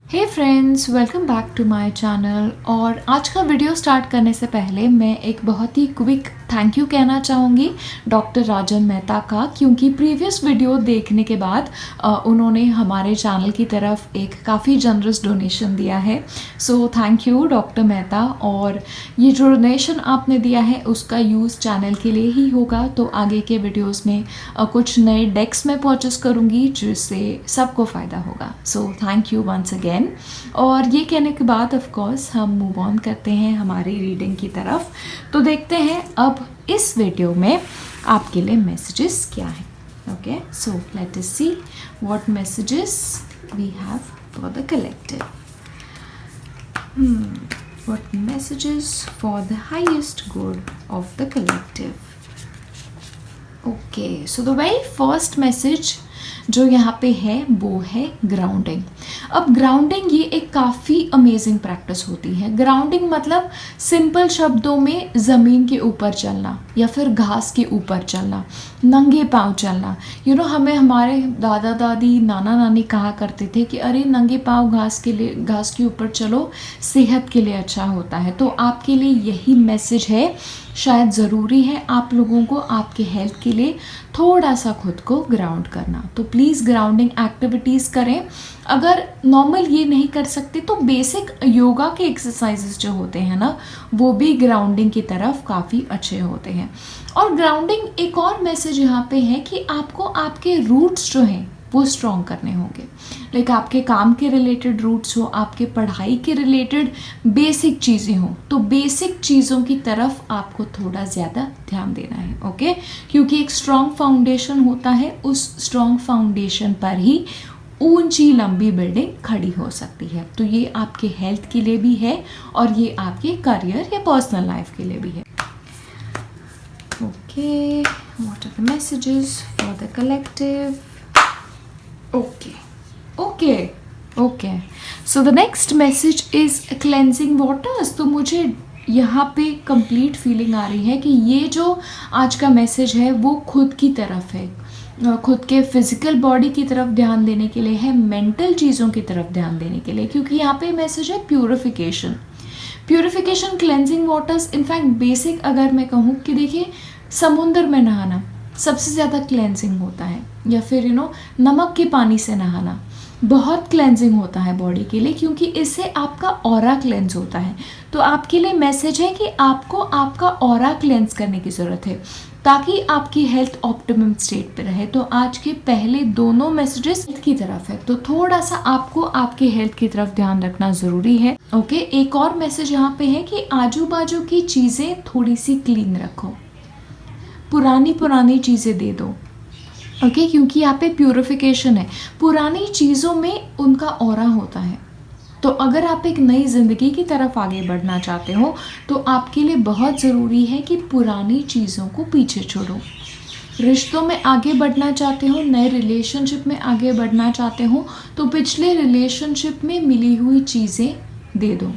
Hey friends, welcome back to my channel. और आज का वीडियो स्टार्ट करने से पहले मैं एक बहुत ही क्विक थैंक यू कहना चाहूँगी डॉक्टर राजन मेहता का, क्योंकि प्रीवियस वीडियो देखने के बाद उन्होंने हमारे चैनल की तरफ एक काफ़ी जनरस डोनेशन दिया है। सो थैंक यू डॉक्टर मेहता। और ये जो डोनेशन आपने दिया है उसका यूज़ चैनल के लिए ही होगा, तो आगे के वीडियोस में कुछ नए डेक्स में परचेस करूँगी जिससे सबको फ़ायदा होगा। So thank you once again. और ये कहने के बाद ऑफ कोर्स हम मूव ऑन करते हैं हमारी रीडिंग की तरफ। तो देखते हैं अब इस वीडियो में आपके लिए मैसेजेस क्या हैं। Okay, so let us see what messages we have for the collective. What messages for the highest good of the collective? Okay, so the very first message जो यहाँ पे है वो है ग्राउंडिंग। अब ग्राउंडिंग ये एक काफ़ी अमेजिंग प्रैक्टिस होती है। ग्राउंडिंग मतलब सिंपल शब्दों में ज़मीन के ऊपर चलना या फिर घास के ऊपर चलना, नंगे पाँव चलना। हमें हमारे दादा दादी नाना नानी कहा करते थे कि अरे नंगे पाँव घास के ऊपर चलो, सेहत के लिए अच्छा होता है। तो आपके लिए यही मैसेज है। शायद ज़रूरी है आप लोगों को आपके हेल्थ के लिए थोड़ा सा खुद को ग्राउंड करना। तो प्लीज़ ग्राउंडिंग एक्टिविटीज़ करें। अगर नॉर्मल ये नहीं कर सकते तो बेसिक योगा के एक्सरसाइजेस जो होते हैं ना, वो भी ग्राउंडिंग की तरफ काफ़ी अच्छे होते हैं। और ग्राउंडिंग एक और मैसेज यहाँ पे है कि आपको आपके रूट्स जो हैं वो स्ट्रॉन्ग करने होंगे। लाइक आपके काम के रिलेटेड रूट्स हो, आपके पढ़ाई के रिलेटेड बेसिक चीज़ें हो, तो बेसिक चीज़ों की तरफ आपको थोड़ा ज़्यादा ध्यान देना है। ओके, क्योंकि एक स्ट्रॉन्ग फाउंडेशन होता है, उस स्ट्रॉन्ग फाउंडेशन पर ही ऊंची लंबी बिल्डिंग खड़ी हो सकती है। तो ये आपके हेल्थ के लिए भी है और ये आपके करियर या पर्सनल लाइफ के लिए भी है। Okay, what are the messages for the collective? Okay, so the next message is cleansing waters. तो मुझे यहाँ पे कंप्लीट फीलिंग आ रही है कि ये जो आज का मैसेज है वो खुद की तरफ है, खुद के फिजिकल बॉडी की तरफ ध्यान देने के लिए है, मेंटल चीज़ों की तरफ ध्यान देने के लिए, क्योंकि यहाँ पे मैसेज है purification, cleansing waters. In fact basic अगर मैं कहूँ कि देखिए, समुंदर में नहाना सबसे ज़्यादा क्लेंजिंग होता है, या फिर नमक के पानी से नहाना बहुत क्लेंजिंग होता है बॉडी के लिए, क्योंकि इससे आपका ऑरा क्लेंज होता है। तो आपके लिए मैसेज है कि आपको आपका ऑरा क्लेंज करने की ज़रूरत है ताकि आपकी हेल्थ ऑप्टिमम स्टेट पे रहे। तो आज के पहले दोनों मैसेजेस हेल्थ की तरफ है, तो थोड़ा सा आपको आपके हेल्थ की तरफ ध्यान रखना ज़रूरी है। ओके, एक और मैसेज यहाँ पे है कि आजू बाजू की चीज़ें थोड़ी सी क्लीन रखो, पुरानी चीज़ें दे दो। ओके, क्योंकि यहाँ पे प्यूरिफिकेशन है, पुरानी चीज़ों में उनका ऑरा होता है। तो अगर आप एक नई ज़िंदगी की तरफ आगे बढ़ना चाहते हो तो आपके लिए बहुत ज़रूरी है कि पुरानी चीज़ों को पीछे छोड़ो। रिश्तों में आगे बढ़ना चाहते हो, नए रिलेशनशिप में आगे बढ़ना चाहते हो, तो पिछले रिलेशनशिप में मिली हुई चीज़ें दे दो।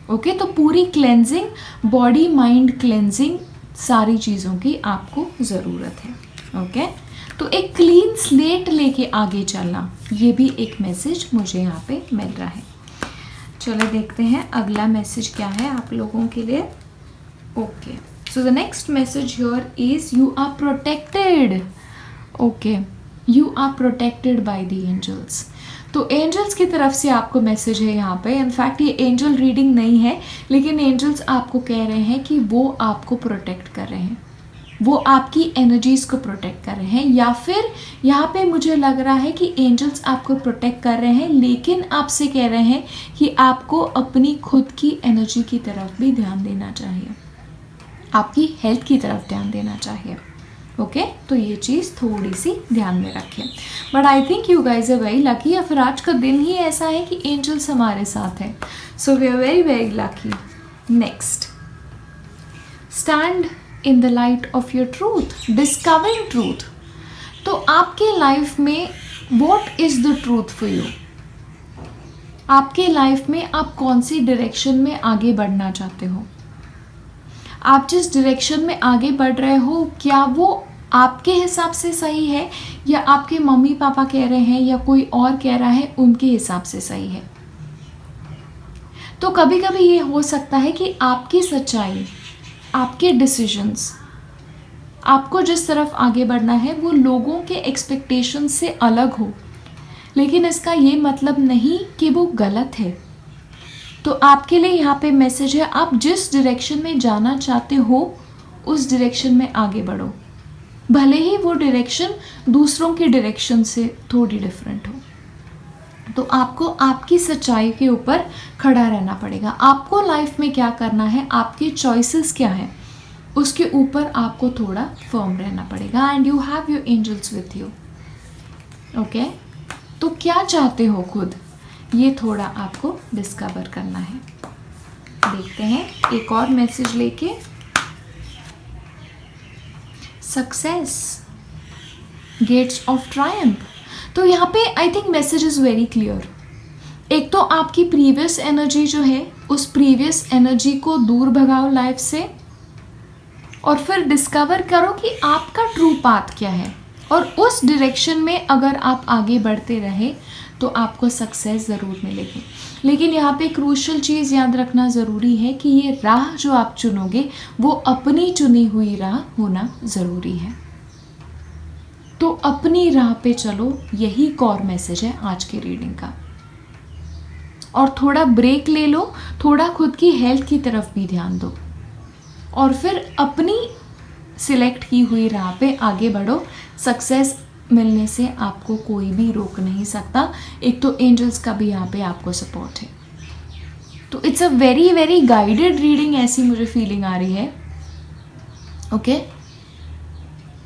ओके, तो पूरी क्लेंजिंग, बॉडी माइंड क्लेंजिंग, सारी चीज़ों की आपको ज़रूरत है। ओके, तो एक क्लीन स्लेट लेके आगे चलना, ये भी एक मैसेज मुझे यहाँ पे मिल रहा है। चलो देखते हैं अगला मैसेज क्या है आप लोगों के लिए। Okay, so the next message here is you are protected. Okay, you are protected by the angels. तो एंजल्स की तरफ से आपको मैसेज है यहाँ पे। इनफैक्ट ये एंजल रीडिंग नहीं है, लेकिन एंजल्स आपको कह रहे हैं कि वो आपको प्रोटेक्ट कर रहे हैं, वो आपकी एनर्जीज़ को प्रोटेक्ट कर रहे हैं, या फिर यहाँ पे मुझे लग रहा है कि एंजल्स आपको प्रोटेक्ट कर रहे हैं, लेकिन आपसे कह रहे हैं कि आपको अपनी खुद की एनर्जी की तरफ भी ध्यान देना चाहिए, आपकी हेल्थ की तरफ ध्यान देना चाहिए। ओके, तो ये चीज़ थोड़ी सी ध्यान में रखें। But I think you guys are very lucky, या फिर आज का दिन ही ऐसा है कि एंजल्स हमारे साथ हैं। So we are very very lucky. Next, stand in the light of your truth, discovering truth. तो आपके लाइफ में what is the truth for you? आपके लाइफ में आप कौन सी डायरेक्शन में आगे बढ़ना चाहते हो? आप जिस डायरेक्शन में आगे बढ़ रहे हो, क्या वो आपके हिसाब से सही है, या आपके मम्मी पापा कह रहे हैं, या कोई और कह रहा है उनके हिसाब से सही है? तो कभी कभी ये हो सकता है कि आपकी सच्चाई, आपके डिसीजंस, आपको जिस तरफ आगे बढ़ना है वो लोगों के एक्सपेक्टेशन से अलग हो, लेकिन इसका ये मतलब नहीं कि वो गलत है। तो आपके लिए यहाँ पे मैसेज है, आप जिस डायरेक्शन में जाना चाहते हो उस डायरेक्शन में आगे बढ़ो, भले ही वो डायरेक्शन दूसरों के डायरेक्शन से थोड़ी डिफरेंट हो। तो आपको आपकी सच्चाई के ऊपर खड़ा रहना पड़ेगा। आपको लाइफ में क्या करना है, आपकी चॉइसेस क्या है, उसके ऊपर आपको थोड़ा फर्म रहना पड़ेगा। And you have your angels with you. Okay, तो क्या चाहते हो खुद, ये थोड़ा आपको डिस्कवर करना है। देखते हैं एक और मैसेज लेके। Success, gates of triumph. तो यहाँ पे I think message is very clear. एक तो आपकी प्रीवियस एनर्जी जो है, उस प्रीवियस एनर्जी को दूर भगाओ लाइफ से, और फिर डिस्कवर करो कि आपका ट्रू पाथ क्या है, और उस डायरेक्शन में अगर आप आगे बढ़ते रहे तो आपको सक्सेस ज़रूर मिलेगी। लेकिन यहाँ पे क्रूशियल चीज़ याद रखना ज़रूरी है कि ये राह जो आप चुनोगे वो अपनी चुनी हुई राह होना ज़रूरी है। तो अपनी राह पे चलो, यही कोर मैसेज है आज की रीडिंग का। और थोड़ा ब्रेक ले लो, थोड़ा खुद की हेल्थ की तरफ भी ध्यान दो, और फिर अपनी सिलेक्ट की हुई राह पे आगे बढ़ो। सक्सेस मिलने से आपको कोई भी रोक नहीं सकता। एक तो एंजल्स का भी यहाँ पे आपको सपोर्ट है। तो it's a very very guided reading, ऐसी मुझे फीलिंग आ रही है। ओके,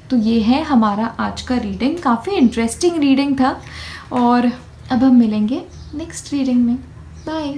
तो ये है हमारा आज का रीडिंग। काफ़ी इंटरेस्टिंग रीडिंग था, और अब हम मिलेंगे नेक्स्ट रीडिंग में। बाय।